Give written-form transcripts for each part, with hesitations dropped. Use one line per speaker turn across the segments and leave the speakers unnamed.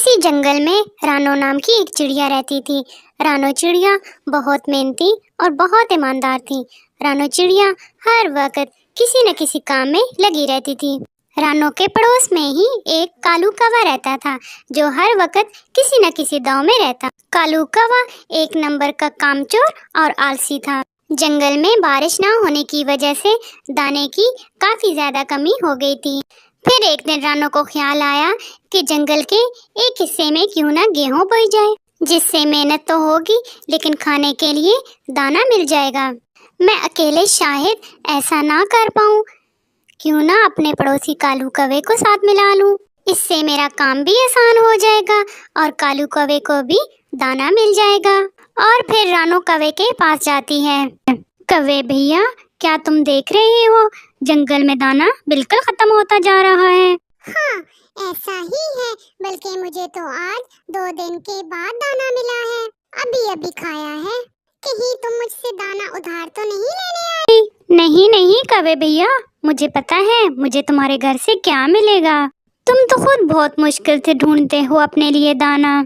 کسی جنگل میں رانو نام کی ایک چڑیا رہتی تھی۔ رانو چڑیا بہت محنتی اور بہت ایماندار تھی۔ رانو چڑیا ہر وقت کسی نہ کسی کام میں لگی رہتی تھی۔ رانو کے پڑوس میں ہی ایک کالو کوا رہتا تھا جو ہر وقت کسی نہ کسی داؤ میں رہتا۔ کالو کوا ایک نمبر کا کامچور اور آلسی تھا۔ جنگل میں بارش نہ ہونے کی وجہ سے دانے کی کافی زیادہ کمی ہو گئی تھی۔ پھر ایک دن رانو کو خیال آیا کہ جنگل کے ایک حصے میں کیوں نہ گیہوں بوئی جائے، جس سے محنت تو ہوگی لیکن کھانے کے لیے دانا مل جائے گا۔ میں اکیلے شاید ایسا نہ کر پاؤں، کیوں نہ اپنے پڑوسی کالو کوے کو ساتھ ملا لوں، اس سے میرا کام بھی آسان ہو جائے گا اور کالو کوے کو بھی دانا مل جائے گا۔ اور پھر رانو کوے کے پاس جاتی ہے۔ کوے بھیا، کیا تم دیکھ رہے ہو جنگل میں دانا بالکل ختم ہوتا جا رہا ہے؟
ہاں، ایسا ہی ہے، بلکہ مجھے تو آج 2 دن کے بعد دانا ملا ہے، ابھی کھایا ہے۔ کہیں تم مجھ سے دانا ادھار تو نہیں لینے آئے؟
نہیں کوے بھیا، مجھے پتا ہے مجھے تمہارے گھر سے کیا ملے گا۔ تم تو خود بہت مشکل سے ڈھونڈتے ہو اپنے لیے دانا۔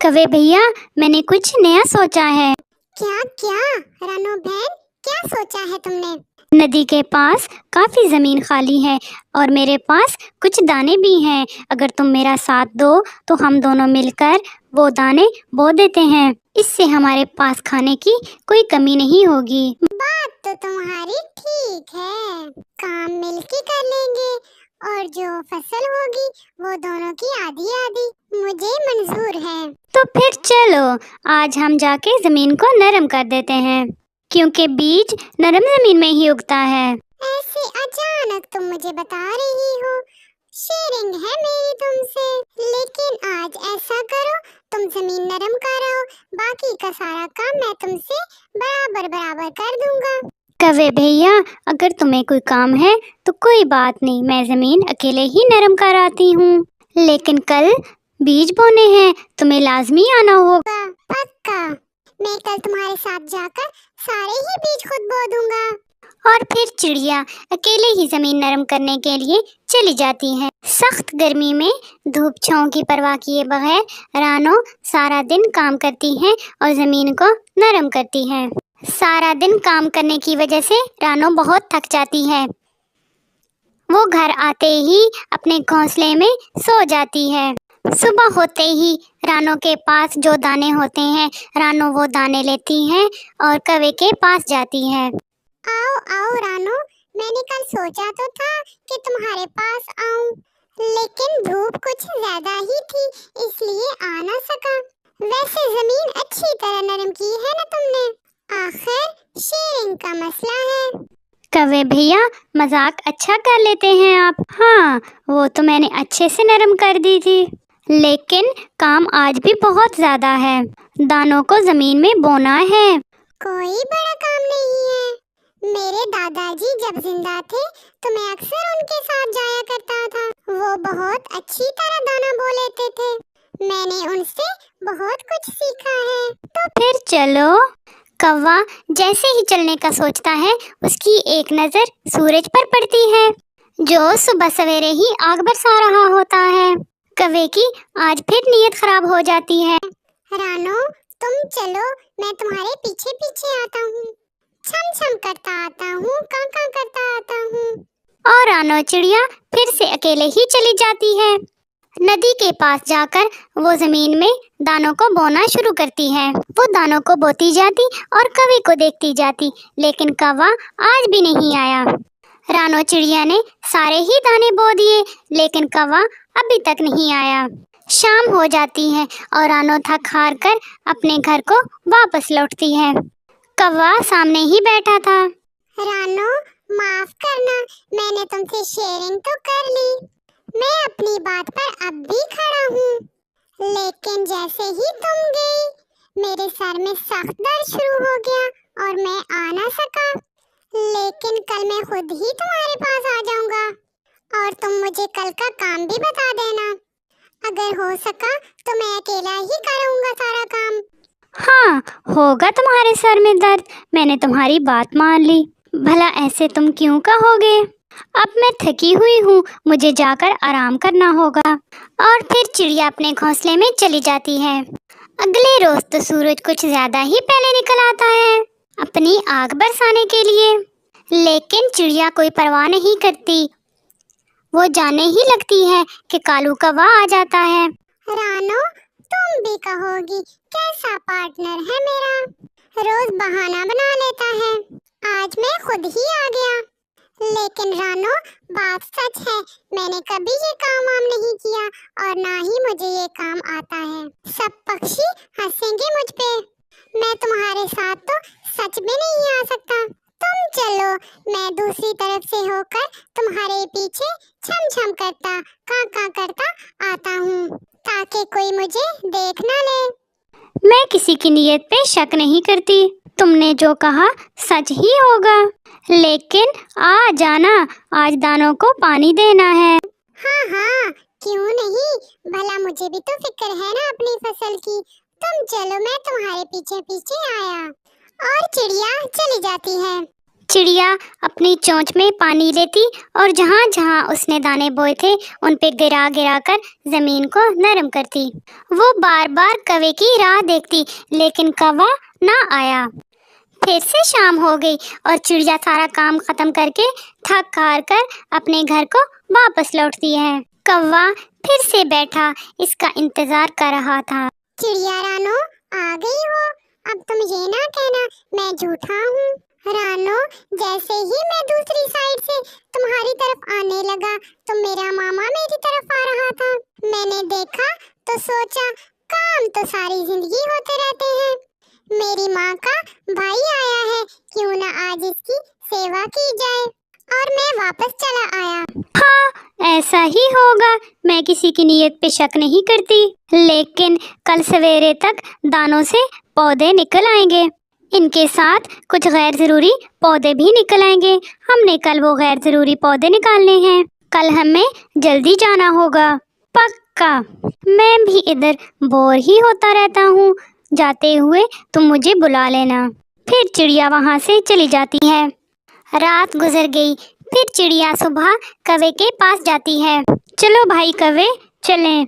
کوے بھیا، میں نے کچھ نیا سوچا ہے۔
کیا رانو بہن، کیا سوچا ہے تم نے؟
ندی کے پاس کافی زمین خالی ہے اور میرے پاس کچھ دانے بھی ہیں۔ اگر تم میرا ساتھ دو تو ہم دونوں مل کر وہ دانے بو دیتے ہیں، اس سے ہمارے پاس کھانے کی کوئی کمی نہیں ہوگی۔
بات تو تمہاری ٹھیک ہے، کام مل کے کر لیں گے اور جو فصل ہوگی وہ دونوں کی آدھی مجھے منظور ہے۔
تو پھر چلو آج ہم جا کے زمین کو نرم کر دیتے ہیں، کیونکہ بیج نرم زمین میں ہی اگتا ہے۔
ایسے اچانک تم مجھے بتا رہی ہو، شیئرنگ ہے میری تم سے، لیکن آج ایسا کرو تم زمین نرم کرو، باقی کا سارا کام میں تم سے برابر کر دوں گا۔
کوے بھیا، اگر تمہیں کوئی کام ہے تو کوئی بات نہیں، میں زمین اکیلے ہی نرم کر آتی ہوں، لیکن کل بیج بونے ہیں، تمہیں لازمی آنا ہوگا۔
پکا، میں کل تمہارے ساتھ جا کر سارے ہی بیج خود بو دوں گا۔
اور پھر چڑیا اکیلے ہی زمین نرم کرنے کے لیے چلی جاتی ہے۔ سخت گرمی میں دھوپ چھاؤں کی پرواہ کیے بغیر رانو سارا دن کام کرتی ہے اور زمین کو نرم کرتی ہے۔ سارا دن کام کرنے کی وجہ سے رانو بہت تھک جاتی ہے۔ وہ گھر آتے ہی اپنے گھونسلے میں سو جاتی ہے۔ صبح ہوتے ہی رانو کے پاس جو دانے ہوتے ہیں، رانو وہ دانے لیتی ہے اور کوے کے پاس جاتی ہے۔
آؤ رانو، میں نے کل سوچا تو تھا کہ تمہارے پاس آؤں، لیکن دھوپ کچھ زیادہ ہی تھی اس لیے آ نہ سکا۔ ویسے زمین اچھی طرح نرم کی ہے نا تم نے؟ آخر شیئرنگ کا مسئلہ ہے۔
کوے بھیا، مذاق اچھا کر لیتے ہیں آپ۔ ہاں، وہ تو میں نے اچھے سے نرم کر دی تھی، لیکن کام آج بھی بہت زیادہ ہے۔ دانوں کو زمین میں بونا ہے۔
کوئی بڑا کام نہیں ہے، میرے دادا جی جب زندہ تھے تو میں اکثر ان کے ساتھ جایا کرتا تھا، وہ بہت اچھی طرح دانا بو لیتے تھے، میں نے ان سے بہت کچھ سیکھا ہے۔
تو پھر چلو۔ کوا جیسے ہی چلنے کا سوچتا ہے، اس کی ایک نظر سورج پر پڑتی ہے جو صبح سویرے ہی آگ برسا رہا ہوتا ہے۔ کوے کی آج پھر نیت خراب ہو جاتی ہے۔
رانو، تم چلو، میں تمہارے پیچھے پیچھے آتا ہوں، چھم چھم کرتا آتا ہوں، کاں کاں کرتا آتا ہوں۔
اور رانو چڑیا پھر سے اکیلے ہی چلی جاتی ہے۔ ندی کے پاس جا کر وہ زمین میں دانوں کو بونا شروع کرتی ہے۔ وہ دانوں کو بوتی جاتی اور کوے کو دیکھتی جاتی، لیکن کوا آج بھی نہیں آیا۔ رانو چڑیا نے سارے ہی دانے بو دیے، لیکن کوا ابھی تک نہیں آیا۔ شام ہو جاتی ہے اور رانو تھک ہار کر اپنے گھر کو واپس لوٹتی ہے۔ کوا سامنے ہی بیٹھا تھا۔
رانو، معاف کرنا، میں نے تم سے شیئرنگ تو کر لی، میں اپنی بات پر اب بھی کھڑا ہوں، لیکن جیسے ہی تم گئی میرے سر میں سخت درد شروع ہو گیا اور میں آ نہ سکا، لیکن کل میں خود ہی تمہارے پاس آ جاؤں گا اور تم مجھے کل کا کام بھی بتا دینا، اگر ہو سکا تو میں اکیلا ہی کروں گا سارا کام۔
ہاں، ہوگا تمہارے سر میں درد، میں نے تمہاری بات مان لی، بھلا ایسے تم کیوں کہو گے؟ اب میں تھکی ہوئی ہوں، مجھے جا کر آرام کرنا ہوگا۔ اور پھر چڑیا اپنے گھونسلے میں چلی جاتی ہے۔ اگلے روز تو سورج کچھ زیادہ ہی پہلے نکل آتا ہے اپنی آگ برسانے کے لیے، لیکن چڑیا کوئی پرواہ نہیں کرتی۔ وہ جانے ہی لگتی ہے کہ کالو کوا آ جاتا ہے۔
رانو، تم بھی کہو گی کیسا پارٹنر ہے میرا، روز بہانہ بنا لیتا ہے، آج میں خود ہی آ گیا۔ لیکن رانو، بات سچ ہے، میں نے کبھی یہ کام وام نہیں کیا اور نہ ہی مجھے یہ کام آتا ہے۔ سب پکشی ہنسیں گے مجھ پہ، میں تمہارے ساتھ تو سچ میں نہیں آ سکتا۔ تم چلو، میں دوسری طرف سے ہو کر تمہارے پیچھے چھم چھم کرتا، کاں کاں کرتا آتا ہوں، تاکہ کوئی مجھے دیکھ نہ لے۔
میں کسی کی نیت پہ شک نہیں کرتی، تم نے جو کہا سچ ہی ہوگا، لیکن آ جانا، آج دانوں کو پانی دینا ہے۔
ہاں ہاں، کیوں نہیں، بھلا مجھے بھی تو فکر ہے نا اپنی فصل کی۔ تم چلو، میں تمہارے پیچھے پیچھے آیا۔ اور چڑیا چلی جاتی ہے۔
چڑیا اپنی چونچ میں پانی لیتی اور جہاں جہاں اس نے دانے بوئے تھے ان پہ گرا گرا کر زمین کو نرم کرتی۔ وہ بار بار کوے کی راہ دیکھتی، لیکن کوا نہ آیا۔ پھر سے شام ہو گئی اور چڑیا سارا کام ختم کر کے تھک ہار کر اپنے گھر کو واپس لوٹتی ہے۔ کوا پھر سے بیٹھا اس کا انتظار کر رہا تھا۔
چڑیا رانو، آ گئی ہو؟ اب تم یہ نہ کہنا میں جھوٹا ہوں۔ رانو، جیسے ہی میں دوسری سائیڈ سے تمہاری طرف آنے لگا تو میرا ماما میری طرف آ رہا تھا۔ میں نے دیکھا تو سوچا کام تو ساری زندگی ہوتے رہتے ہیں، میری ماں کا بھائی آیا ہے، کیوں نہ آج اس کی سیوا کی جائے، اور میں واپس چلا آیا۔
ہاں، ایسا ہی ہوگا، میں کسی کی نیت پہ شک نہیں کرتی، لیکن کل سویرے تک دانوں سے پودے نکل آئیں گے، ان کے ساتھ کچھ غیر ضروری پودے بھی نکل آئیں گے۔ ہم نے کل وہ غیر ضروری پودے نکالنے ہیں، کل ہمیں جلدی جانا ہوگا۔ پکا، میں بھی ادھر بور ہی ہوتا رہتا ہوں، جاتے ہوئے تم مجھے بلا لینا۔ پھر چڑیا وہاں سے چلی جاتی ہے۔ رات گزر گئی، پھر چڑیا صبح کوے کے پاس جاتی ہے۔ چلو بھائی کوے، چلیں۔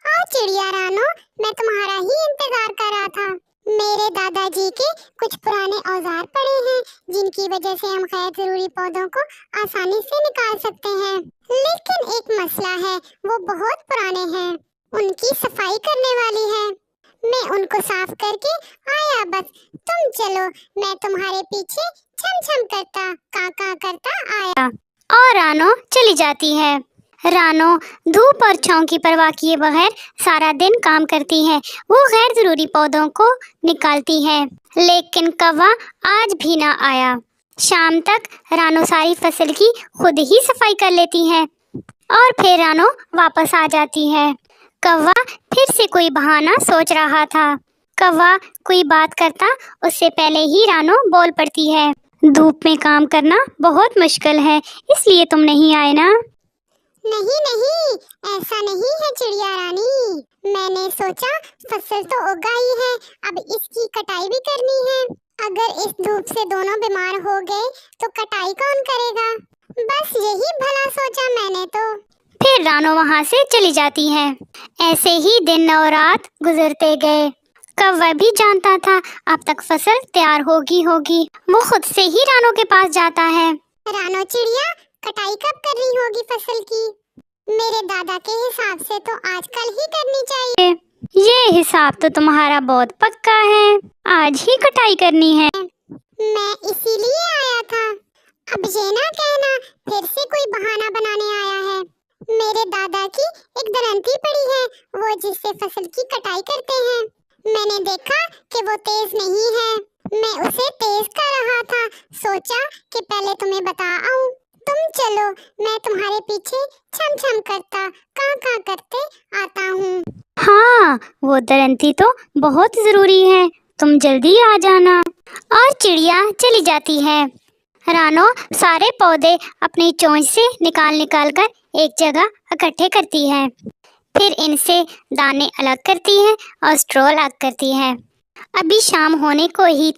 اور چڑیا رانو، میں تمہارا ہی انتظار کر رہا تھا۔ میرے دادا جی کے کچھ پرانے اوزار پڑے ہیں جن کی وجہ سے ہم غیر ضروری پودوں کو آسانی سے نکال سکتے ہیں، لیکن ایک مسئلہ ہے، وہ بہت پرانے ہیں، ان کی صفائی کرنے والی ہے۔ میں ان کو صاف کر کے آیا بس، تم چلو، میں تمہارے پیچھے چھم چھم کرتا، کاں کاں کرتا آیا۔
اور رانو چلی جاتی ہے۔ رانو دھوپ اور چھاؤں کی پرواہ کیے بغیر سارا دن کام کرتی ہے، وہ غیر ضروری پودوں کو نکالتی ہے، لیکن کوا آج بھی نہ آیا۔ شام تک رانو ساری فصل کی خود ہی صفائی کر لیتی ہے اور پھر رانو واپس آ جاتی ہے۔ کوا پھر سے کوئی بہانہ سوچ رہا تھا۔ کوا کوئی بات کرتا اس سے پہلے ہی رانو بول پڑتی ہے، دھوپ میں کام کرنا بہت مشکل ہے، اس لیے تم نہیں آئے نا؟
نہیں نہیں، ایسا نہیں ہے چڑیا رانی، میں نے سوچا فصل تو اگائی ہے، اب اس کی کٹائی بھی کرنی ہے، اگر اس دھوپ سے دونوں بیمار ہو گئے تو کٹائی کون کرے گا، بس یہی بھلا سوچا میں نے تو۔
پھر رانو وہاں سے چلی جاتی ہے۔ ایسے ہی دن اور رات گزرتے گئے۔ کوا بھی جانتا تھا اب تک فصل تیار ہوگی، وہ خود سے ہی رانو کے پاس جاتا ہے۔
رانو چڑیا، کٹائی کب کرنی ہوگی فصل کی؟ میرے دادا کے حساب سے تو آج کل ہی کرنی چاہیے۔
یہ حساب تو تمہارا بہت پکا ہے، آج ہی کٹائی کرنی ہے۔
میں اسی لیے آیا تھا، اب یہ نہ کہنا پھر سے کوئی بہانہ بنانے آیا ہے۔ میرے دادا کی ایک درنتی پڑی ہے، وہ جس سے فصل کی کٹائی کرتے ہیں، میں نے دیکھا کہ وہ تیز نہیں ہے، میں اسے تیز کر رہا تھا، سوچا کہ پہلے تمہیں بتا آؤں۔ تم چلو، میں تمہارے پیچھے چھم چھم کرتا، کاں کاں کرتے آتا ہوں۔
ہاں، وہ درنتی تو بہت ضروری ہے، تم جلدی آ جانا۔ اور چڑیا چلی جاتی ہے۔ رانو سارے پودے اپنی چونچ سے نکال کر ایک جگہ اکٹھے کرتی ہے، پھر ان سے دانے الگ کرتی ہے اور اسٹرو الگ کرتی ہے۔ ابھی شام ہونے کو ہی تھی